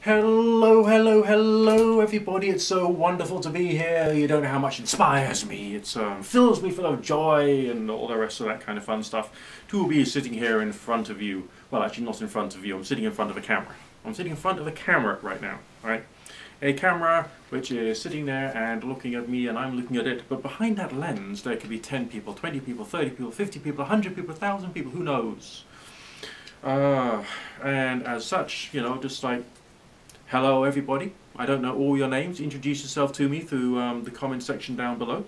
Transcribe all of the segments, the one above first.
Hello, hello, hello everybody, it's so wonderful to be here. You don't know how much it inspires me. It fills me full of joy and all the rest of that kind of fun stuff to be sitting here in front of you. Well, actually not in front of you, I'm sitting in front of a camera. I'm sitting in front of a camera right now, right? A camera which is sitting there and looking at me and I'm looking at it, but behind that lens there could be 10 people, 20 people, 30 people, 50 people, 100 people, 1,000 people, who knows? And as such, you know, just like, hello everybody, I don't know all your names, introduce yourself to me through the comment section down below.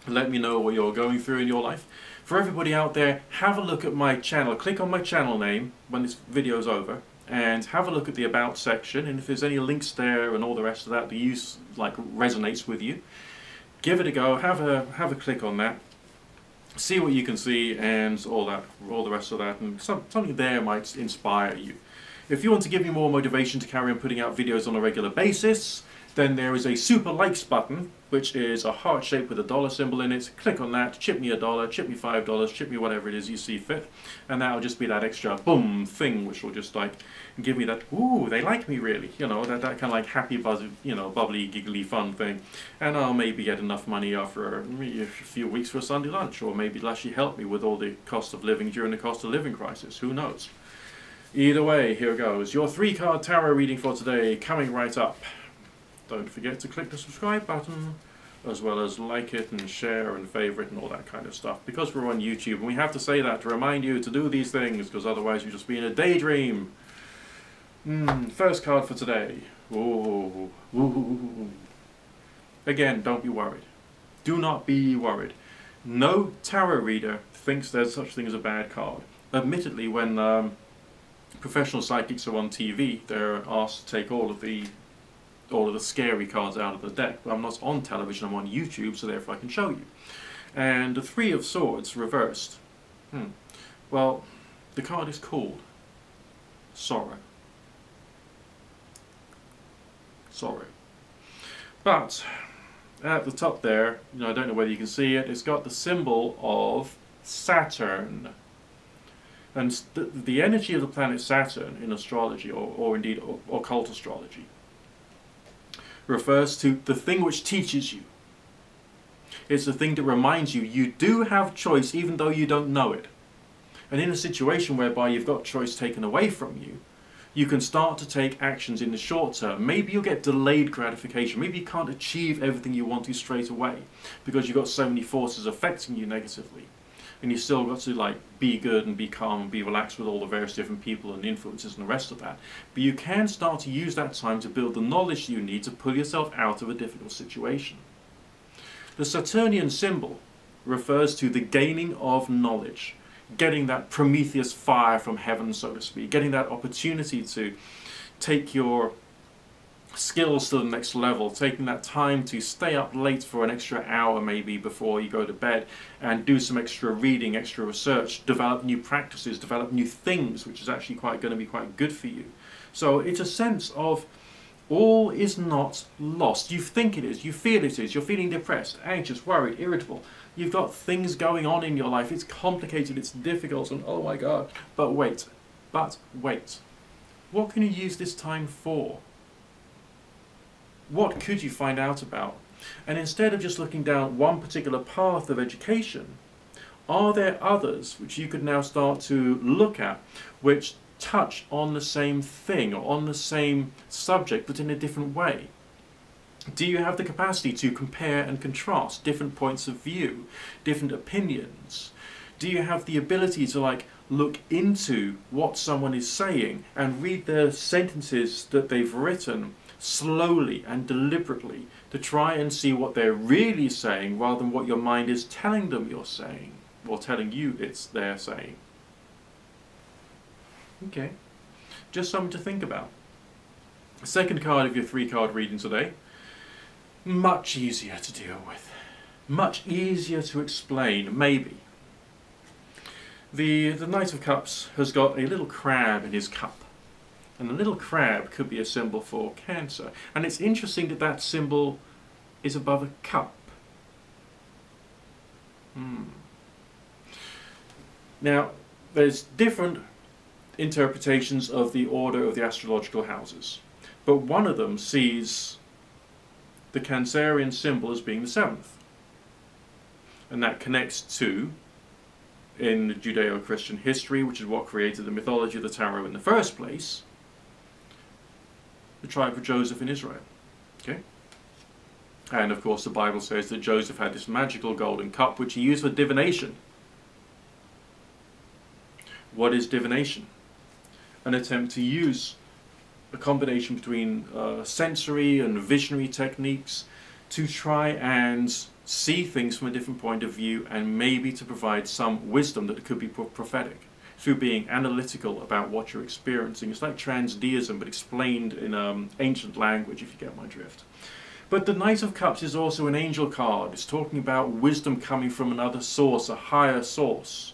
Let me know what you're going through in your life. For everybody out there, have a look at my channel, click on my channel name when this video's over, and have a look at the about section, and if there's any links there and all the rest of that like resonates with you, give it a go, have a click on that. See what you can see and all the rest of that, and something there might inspire you. If you want to give me more motivation to carry on putting out videos on a regular basis, then there is a super likes button, which is a heart shape with a dollar symbol in it. Click on that, chip me $1, chip me $5, chip me whatever it is you see fit, and that'll just be that extra boom thing, which will just like give me that, ooh, they like me really, you know, that kind of like happy buzz, you know, bubbly, giggly, fun thing. And I'll maybe get enough money after a few weeks for a Sunday lunch, or maybe it'll actually help me with all the cost of living during the cost of living crisis. Who knows? Either way, here goes. Your 3-card tarot reading for today coming right up. Don't forget to click the subscribe button, as well as like it and share and favorite and all that kind of stuff, because we're on YouTube and we have to say that to remind you to do these things, because otherwise you'll just be in a daydream. First card for today. Ooh. Ooh. Again, don't be worried. Do not be worried. No tarot reader thinks there's such thing as a bad card. Admittedly, when professional psychics are on TV, they're asked to take all of the scary cards out of the deck. But I'm not on television, I'm on YouTube, so therefore I can show you. And the 3 of Swords reversed. Well, the card is called Sorrow. Sorrow. But at the top there, you know, I don't know whether you can see it, it's got the symbol of Saturn. And the energy of the planet Saturn in astrology, or indeed occult astrology, refers to the thing which teaches you. It's the thing that reminds you you do have choice even though you don't know it. And in a situation whereby you've got choice taken away from you, you can start to take actions in the short term. Maybe you'll get delayed gratification. Maybe you can't achieve everything you want to straight away because you've got so many forces affecting you negatively. And you still got to like be good and be calm and be relaxed with all the various different people and influences and the rest of that. But you can start to use that time to build the knowledge you need to pull yourself out of a difficult situation. The Saturnian symbol refers to the gaining of knowledge, getting that Prometheus fire from heaven, so to speak, getting that opportunity to take your skills to the next level, taking that time to stay up late for an extra hour maybe before you go to bed and do some extra reading, extra research, develop new practices, develop new things, which is actually going to be quite good for you. So it's a sense of all is not lost. You think it is, you feel it is, you're feeling depressed, anxious, worried, irritable. You've got things going on in your life, it's complicated, it's difficult, and oh my God. But wait. What can you use this time for? What could you find out about? And instead of just looking down one particular path of education, are there others which you could now start to look at which touch on the same thing or on the same subject but in a different way? Do you have the capacity to compare and contrast different points of view, different opinions? Do you have the ability to like look into what someone is saying and read the sentences that they've written slowly and deliberately to try and see what they're really saying rather than what your mind is telling them you're saying, or telling you they're saying? Okay, just something to think about. Second card of your 3-card reading today, much easier to deal with, much easier to explain, maybe. The Knight of Cups has got a little crab in his cup. And the little crab could be a symbol for Cancer. And it's interesting that that symbol is above a cup. Now, there's different interpretations of the order of the astrological houses. But one of them sees the Cancerian symbol as being the seventh. And that connects to, in Judeo-Christian history, which is what created the mythology of the tarot in the first place, the tribe of Joseph in Israel. Okay? And of course the Bible says that Joseph had this magical golden cup which he used for divination. What is divination? An attempt to use a combination between sensory and visionary techniques to try and see things from a different point of view, and maybe to provide some wisdom that could be prophetic through being analytical about what you're experiencing. It's like transdeism, but explained in ancient language, if you get my drift. But the Knight of Cups is also an angel card. It's talking about wisdom coming from another source, a higher source.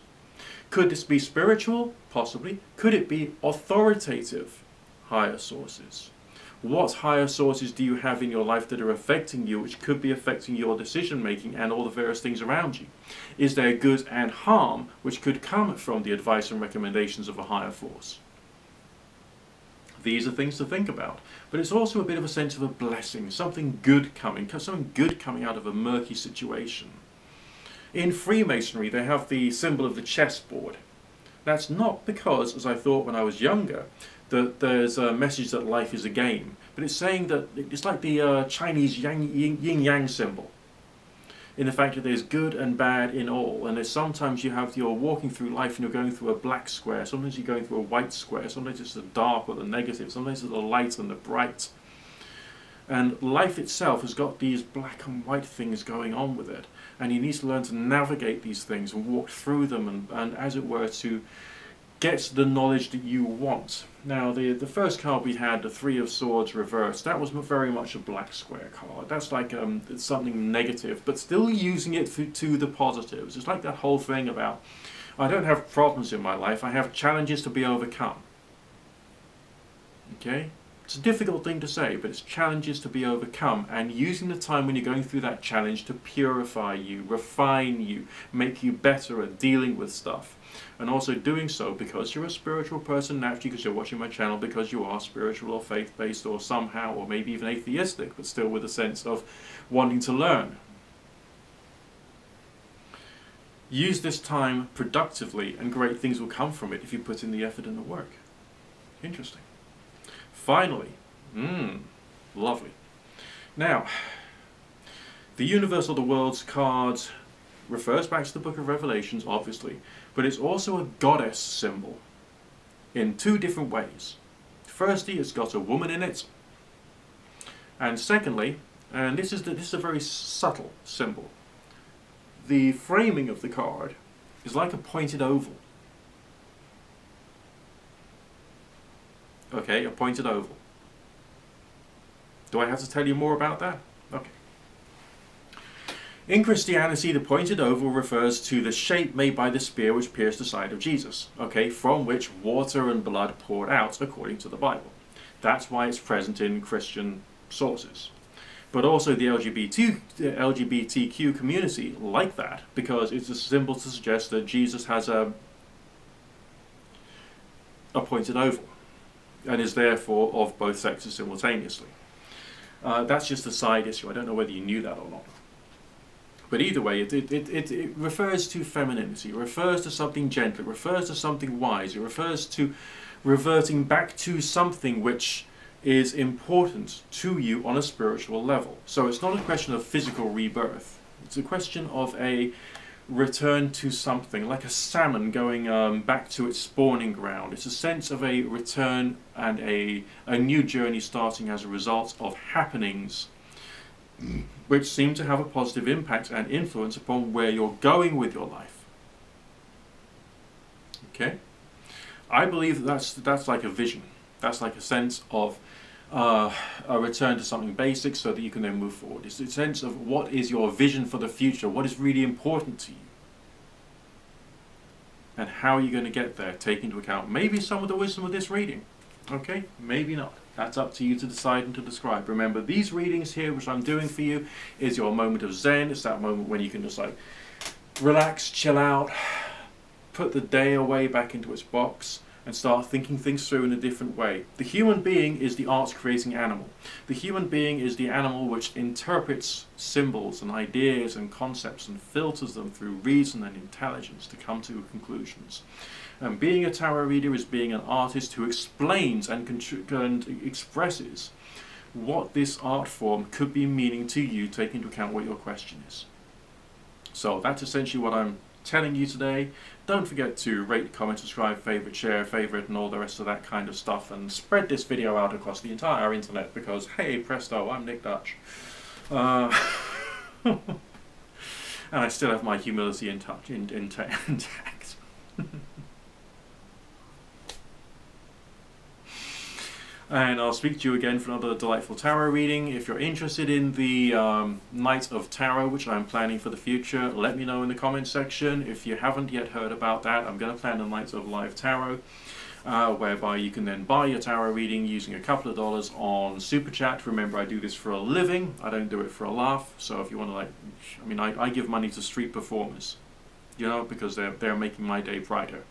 Could this be spiritual? Possibly. Could it be authoritative? Higher sources. What higher sources do you have in your life that are affecting you, which could be affecting your decision making and all the various things around you? Is there good and harm which could come from the advice and recommendations of a higher force? These are things to think about. But it's also a bit of a sense of a blessing, something good coming out of a murky situation. In Freemasonry, they have the symbol of the chessboard. That's not because, as I thought when I was younger, that there's a message that life is a game, but it's saying that it's like the Chinese yin-yang symbol, in the fact that there's good and bad in all, and there's sometimes you're walking through life and you're going through a black square, sometimes you're going through a white square, sometimes it's the dark or the negative, sometimes it's the light and the bright. And life itself has got these black and white things going on with it, and you need to learn to navigate these things and walk through them and as it were, to get the knowledge that you want. Now, the first card we had, the Three of Swords reversed, that was very much a black square card. That's like it's something negative, but still using it to the positives. It's like that whole thing about, I don't have problems in my life, I have challenges to be overcome. Okay? It's a difficult thing to say, but it's challenges to be overcome, and using the time when you're going through that challenge to purify you, refine you, make you better at dealing with stuff. And also doing so because you're a spiritual person naturally, because you're watching my channel, because you are spiritual or faith-based or somehow, or maybe even atheistic, but still with a sense of wanting to learn. Use this time productively and great things will come from it if you put in the effort and the work. Interesting. Finally, lovely. Now, the universe or the world's cards refers back to the book of Revelations, obviously, but it's also a goddess symbol in two different ways. Firstly, it's got a woman in it, and secondly, and this is a very subtle symbol, the framing of the card is like a pointed oval. Okay, a pointed oval. Do I have to tell you more about that? Okay. In Christianity, the pointed oval refers to the shape made by the spear which pierced the side of Jesus, okay, from which water and blood poured out according to the Bible. That's why it's present in Christian sources. But also the LGBTQ community like that, because it's a symbol to suggest that Jesus has a pointed oval, and is therefore of both sexes simultaneously. That's just a side issue. I don't know whether you knew that or not. But either way, it refers to femininity, it refers to something gentle, it refers to something wise, it refers to reverting back to something which is important to you on a spiritual level. So it's not a question of physical rebirth. It's a question of a return to something, like a salmon going back to its spawning ground. It's a sense of a return and a new journey starting as a result of happenings which seem to have a positive impact and influence upon where you're going with your life. Okay? I believe that's like a vision. That's like a sense of a return to something basic so that you can then move forward. It's a sense of what is your vision for the future, what is really important to you, and how are you going to get there, take into account maybe some of the wisdom of this reading. Okay? Maybe not. That's up to you to decide and to describe. Remember, these readings here, which I'm doing for you, is your moment of Zen. It's that moment when you can just relax, chill out, put the day away back into its box, and start thinking things through in a different way. The human being is the arts-creating animal. The human being is the animal which interprets symbols and ideas and concepts and filters them through reason and intelligence to come to conclusions. And being a tarot reader is being an artist who explains and expresses what this art form could be meaning to you, taking into account what your question is. So that's essentially what I'm telling you today. Don't forget to rate, comment, subscribe, favorite, share, favorite, and all the rest of that kind of stuff, and spread this video out across the entire internet, because hey presto, I'm Nick Dutch. And I still have my humility intact. And I'll speak to you again for another delightful tarot reading. If you're interested in the Night of Tarot, which I'm planning for the future, let me know in the comments section. If you haven't yet heard about that, I'm going to plan a Night of Live Tarot, whereby you can then buy your tarot reading using a couple of dollars on Super Chat. Remember, I do this for a living. I don't do it for a laugh. So if you want to, like, I mean, I give money to street performers, you know, because they're making my day brighter.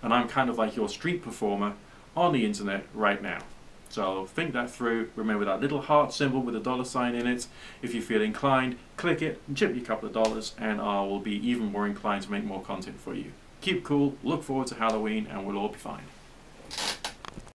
And I'm kind of like your street performer on the internet right now. So think that through. Remember that little heart symbol with a $sign in it. If you feel inclined, click it, chip me a couple of dollars, and I will be even more inclined to make more content for you. Keep cool, look forward to Halloween, and we'll all be fine.